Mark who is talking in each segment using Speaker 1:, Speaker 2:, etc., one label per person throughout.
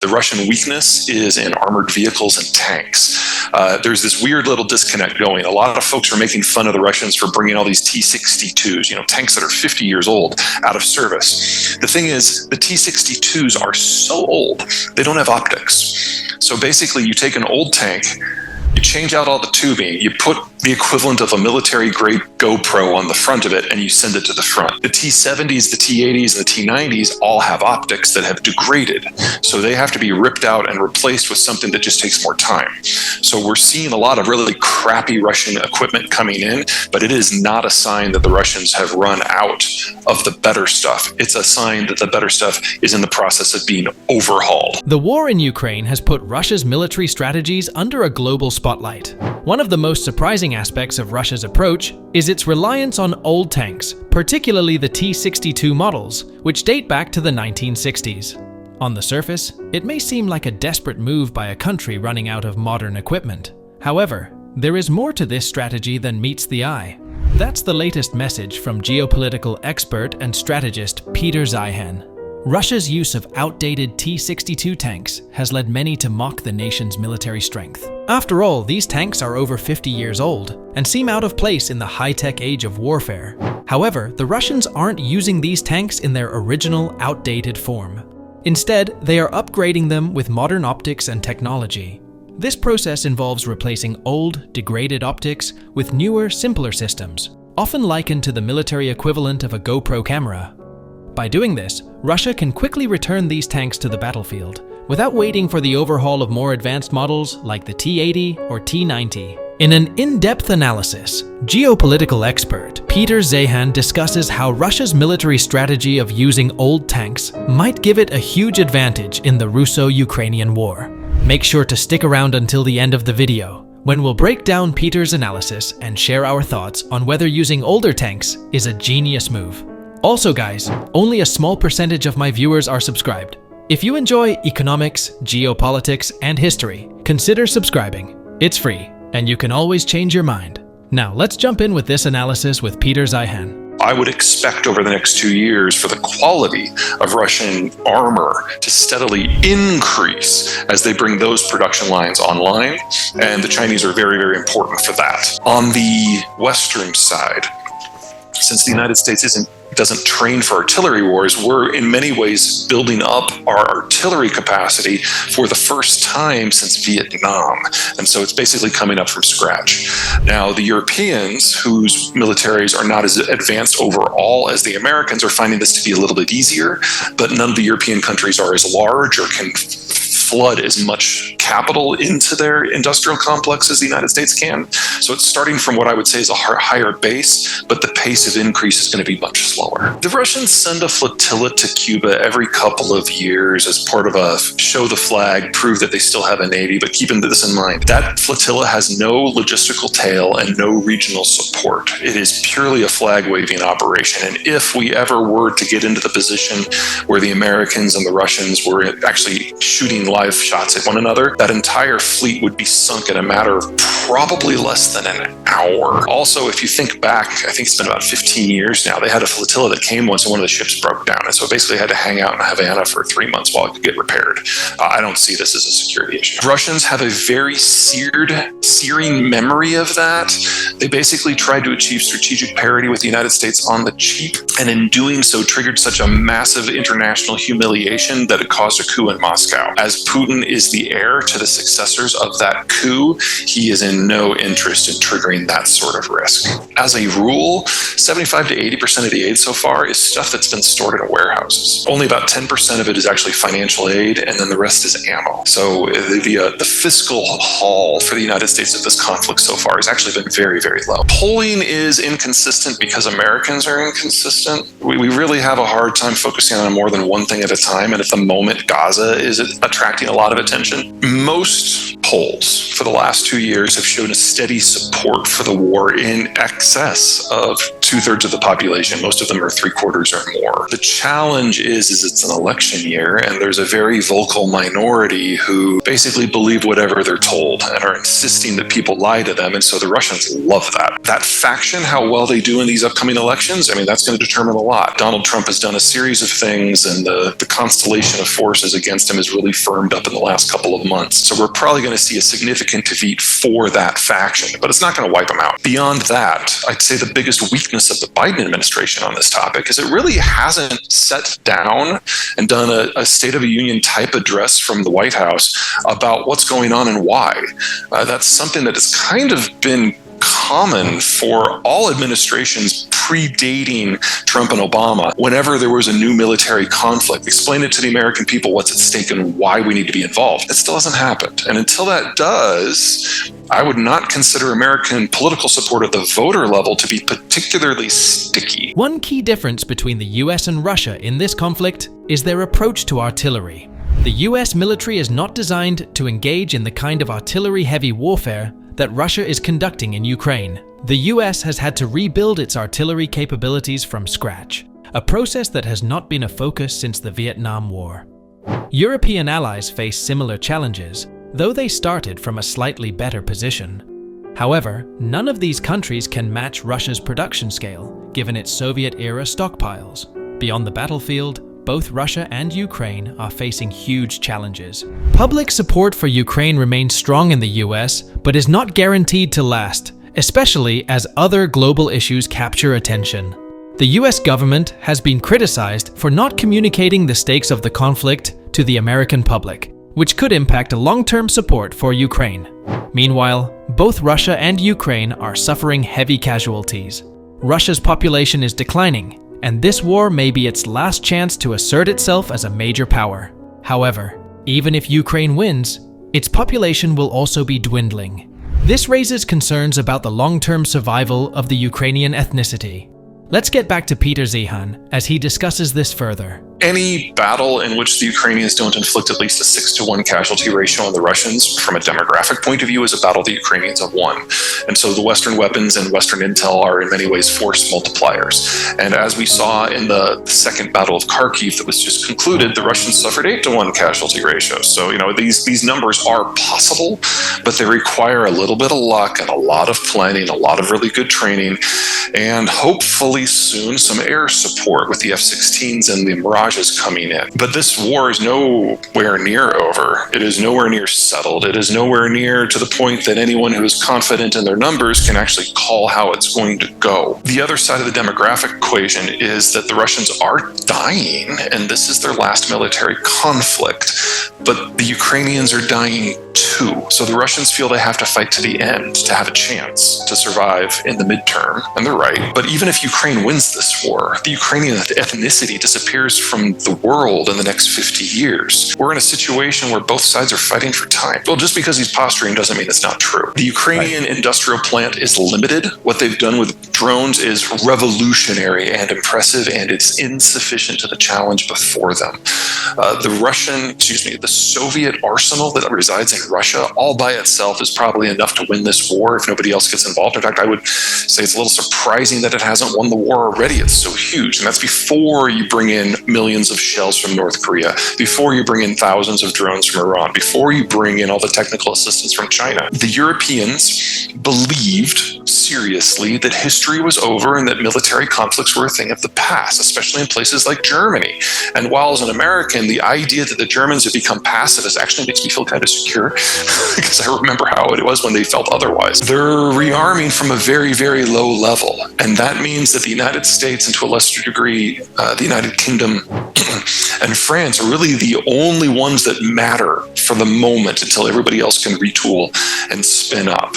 Speaker 1: The Russian weakness is in armored vehicles and tanks. There's this weird little disconnect going. A lot of folks are making fun of the Russians for bringing all these T-62s, tanks that are 50 years old, out of service. The thing is, the T-62s are so old, they don't have optics. So basically, you take an old tank, you change out all the tubing, you put the equivalent of a military-grade GoPro on the front of it, and you send it to the front. The T-70s, the T-80s, and the T-90s all have optics that have degraded. So they have to be ripped out and replaced with something that just takes more time. So we're seeing a lot of really crappy Russian equipment coming in, but it is not a sign that the Russians have run out of the better stuff. It's a sign that the better stuff is in the process of being overhauled.
Speaker 2: The war in Ukraine has put Russia's military strategies under a global spotlight. One of the most surprising aspects of Russia's approach is its reliance on old tanks, particularly the T-62 models, which date back to the 1960s. On the surface, it may seem like a desperate move by a country running out of modern equipment. However, there is more to this strategy than meets the eye. That's the latest message from geopolitical expert and strategist Peter Zyyhan. Russia's use of outdated T-62 tanks has led many to mock the nation's military strength. After all, these tanks are over 50 years old and seem out of place in the high-tech age of warfare. However, the Russians aren't using these tanks in their original, outdated form. Instead, they are upgrading them with modern optics and technology. This process involves replacing old, degraded optics with newer, simpler systems, often likened to the military equivalent of a GoPro camera. By doing this, Russia can quickly return these tanks to the battlefield, without waiting for the overhaul of more advanced models like the T-80 or T-90. In an in-depth analysis, geopolitical expert Peter Zyyhan discusses how Russia's military strategy of using old tanks might give it a huge advantage in the Russo-Ukrainian war. Make sure to stick around until the end of the video, when we'll break down Peter's analysis and share our thoughts on whether using older tanks is a genius move. Also guys, only a small percentage of my viewers are subscribed. If you enjoy economics, geopolitics, and history, consider subscribing. It's free, and you can always change your mind. Now let's jump in with this analysis with Peter Zyyhan.
Speaker 1: I would expect over the next 2 years for the quality of Russian armor to steadily increase as they bring those production lines online, and the Chinese are very, very important for that. On the Western side, since the United States doesn't train for artillery wars, we're in many ways building up our artillery capacity for the first time since Vietnam. And so it's basically coming up from scratch. Now, the Europeans, whose militaries are not as advanced overall as the Americans, are finding this to be a little bit easier, but none of the European countries are as large or can flood as much capital into their industrial complex as the United States can. So it's starting from what I would say is a higher base, but the pace of increase is going to be much slower. The Russians send a flotilla to Cuba every couple of years as part of a show the flag, prove that they still have a navy, but keeping this in mind, that flotilla has no logistical tail and no regional support. It is purely a flag-waving operation. And if we ever were to get into the position where the Americans and the Russians were actually shooting live shots at one another, that entire fleet would be sunk in a matter of probably less than an hour. Also, if you think back, I think it's been about 15 years now, they had a flotilla that came once and one of the ships broke down. And so basically had to hang out in Havana for 3 months while it could get repaired. I don't see this as a security issue. Russians have a very searing memory of that. They basically tried to achieve strategic parity with the United States on the cheap, and in doing so triggered such a massive international humiliation that it caused a coup in Moscow. As Putin is the heir to the successors of that coup, he is in no interest in triggering that sort of risk. As a rule, 75 to 80% of the aid so far is stuff that's been stored in warehouses. Only about 10% of it is actually financial aid, and then the rest is ammo. So the fiscal haul for the United States of this conflict so far has actually been very, very low. Polling is inconsistent because Americans are inconsistent. We really have a hard time focusing on more than one thing at a time, and at the moment, Gaza is attracting a lot of attention. Most polls for the last 2 years have shown a steady support for the war in excess of 2/3 of the population. Most of them are 3/4 or more. The challenge is it's an election year, and there's a very vocal minority who basically believe whatever they're told and are insisting that people lie to them. And so the Russians love that. That faction, how well they do in these upcoming elections, I mean, that's going to determine a lot. Donald Trump has done a series of things, and the constellation of forces against him has really firmed up in the last couple of months. So we're probably going to see a significant defeat for that faction, but it's not going to wipe them out. Beyond that, I'd say the biggest weakness of the Biden administration on this topic is it really hasn't sat down and done a State of the Union type address from the White House about what's going on and why. That's something that has kind of been common for all administrations predating Trump and Obama. Whenever there was a new military conflict, explain it to the American people what's at stake and why we need to be involved. It still hasn't happened. And until that does, I would not consider American political support at the voter level to be particularly sticky.
Speaker 2: One key difference between the US and Russia in this conflict is their approach to artillery. The US military is not designed to engage in the kind of artillery-heavy warfare that Russia is conducting in Ukraine. The US has had to rebuild its artillery capabilities from scratch, a process that has not been a focus since the Vietnam War. European allies face similar challenges, though they started from a slightly better position. However, none of these countries can match Russia's production scale, given its Soviet-era stockpiles. Beyond the battlefield, both Russia and Ukraine are facing huge challenges. Public support for Ukraine remains strong in the US, but is not guaranteed to last, especially as other global issues capture attention. The US government has been criticized for not communicating the stakes of the conflict to the American public, which could impact long-term support for Ukraine. Meanwhile, both Russia and Ukraine are suffering heavy casualties. Russia's population is declining, and this war may be its last chance to assert itself as a major power. However, even if Ukraine wins, its population will also be dwindling. This raises concerns about the long-term survival of the Ukrainian ethnicity. Let's get back to Peter Zyyhan as he discusses this further.
Speaker 1: Any battle in which the Ukrainians don't inflict at least a 6-to-1 casualty ratio on the Russians, from a demographic point of view, is a battle the Ukrainians have won. And so the Western weapons and Western intel are in many ways force multipliers. And as we saw in the second battle of Kharkiv that was just concluded, the Russians suffered 8-to-1 casualty ratios. So, these numbers are possible, but they require a little bit of luck and a lot of planning, a lot of really good training, and hopefully soon some air support with the F-16s and the Mirage is coming in. But this war is nowhere near over. It is nowhere near settled. It is nowhere near to the point that anyone who is confident in their numbers can actually call how it's going to go. The other side of the demographic equation is that the Russians are dying, and this is their last military conflict. But the Ukrainians are dying too. So the Russians feel they have to fight to the end to have a chance to survive in the midterm, and they're right. But even if Ukraine wins this war, the Ukrainian ethnicity disappears from the world in the next 50 years. We're in a situation where both sides are fighting for time. Well, just because he's posturing doesn't mean it's not true. The Ukrainian industrial plant is limited. What they've done with drones is revolutionary and impressive, and it's insufficient to the challenge before them. The Soviet arsenal that resides in Russia all by itself is probably enough to win this war if nobody else gets involved. In fact, I would say it's a little surprising that it hasn't won the war already. It's so huge. And that's before you bring in millions of shells from North Korea, before you bring in thousands of drones from Iran, before you bring in all the technical assistance from China. The Europeans believed seriously that history was over and that military conflicts were a thing of the past, especially in places like Germany. And while as an American, the idea that the Germans have become pacifist actually makes me feel kind of secure because I remember how it was when they felt otherwise. They're rearming from a very, very low level. And that means that the United States, and to a lesser degree, the United Kingdom and France are really the only ones that matter for the moment until everybody else can retool and spin up.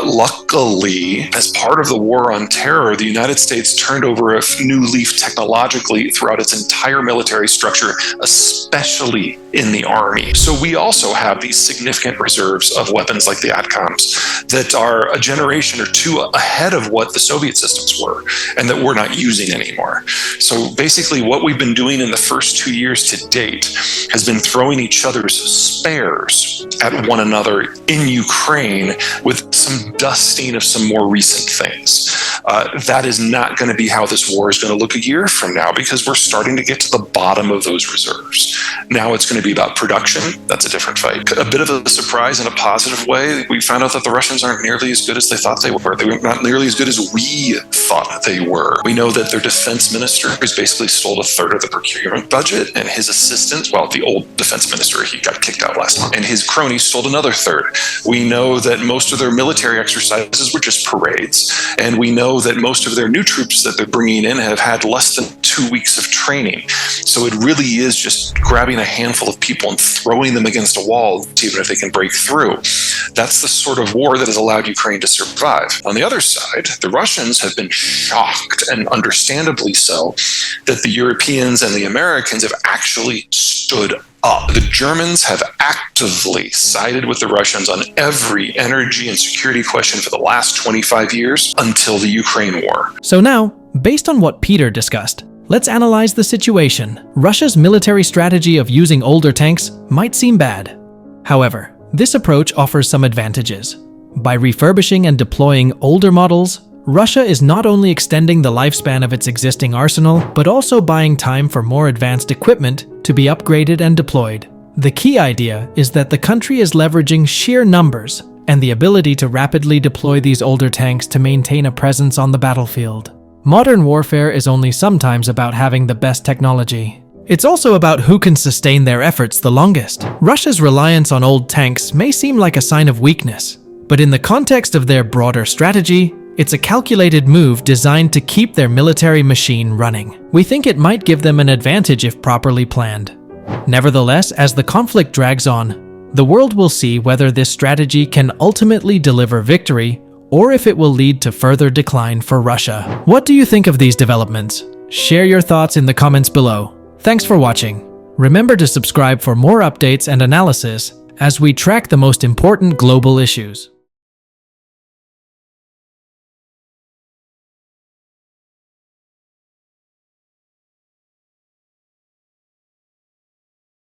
Speaker 1: Luckily, as part of the war on terror, the United States turned over a new leaf technologically throughout its entire military structure, especially in the army. So we also have these significant reserves of weapons like the ATACMS that are a generation or two ahead of what the Soviet systems were and that we're not using anymore. So basically what we've been doing in the first 2 years to date has been throwing each other's spares at one another in Ukraine with some dusting of some more recent things. That is not going to be how this war is going to look a year from now, because we're starting to get to the bottom of those reserves. Now it's going to be about production. That's a different fight. A bit of a surprise in a positive way. We found out that the Russians aren't nearly as good as they thought they were. They were not nearly as good as we thought they were. We know that their defense minister has basically stole a third of the procurement budget, and his assistant, well, the old defense minister, he got kicked out last month, and his cronies stole another third. We know that most of their military exercises were just parades, and we know that most of their new troops that they're bringing in have had less than 2 weeks of training. So it really is just grabbing a handful of people and throwing them against a wall, even if they can break through. That's the sort of war that has allowed Ukraine to survive. On the other side, the Russians have been shocked, and understandably so, that the Europeans and the Americans have actually stood up. The Germans have actively sided with the Russians on every energy and security question for the last 25 years until the Ukraine war.
Speaker 2: So now, based on what Peter discussed, let's analyze the situation. Russia's military strategy of using older tanks might seem bad. However, this approach offers some advantages. By refurbishing and deploying older models, Russia is not only extending the lifespan of its existing arsenal, but also buying time for more advanced equipment to be upgraded and deployed. The key idea is that the country is leveraging sheer numbers and the ability to rapidly deploy these older tanks to maintain a presence on the battlefield. Modern warfare is only sometimes about having the best technology. It's also about who can sustain their efforts the longest. Russia's reliance on old tanks may seem like a sign of weakness, but in the context of their broader strategy, it's a calculated move designed to keep their military machine running. We think it might give them an advantage if properly planned. Nevertheless, as the conflict drags on, the world will see whether this strategy can ultimately deliver victory or if it will lead to further decline for Russia. What do you think of these developments? Share your thoughts in the comments below. Thanks for watching. Remember to subscribe for more updates and analysis as we track the most important global issues.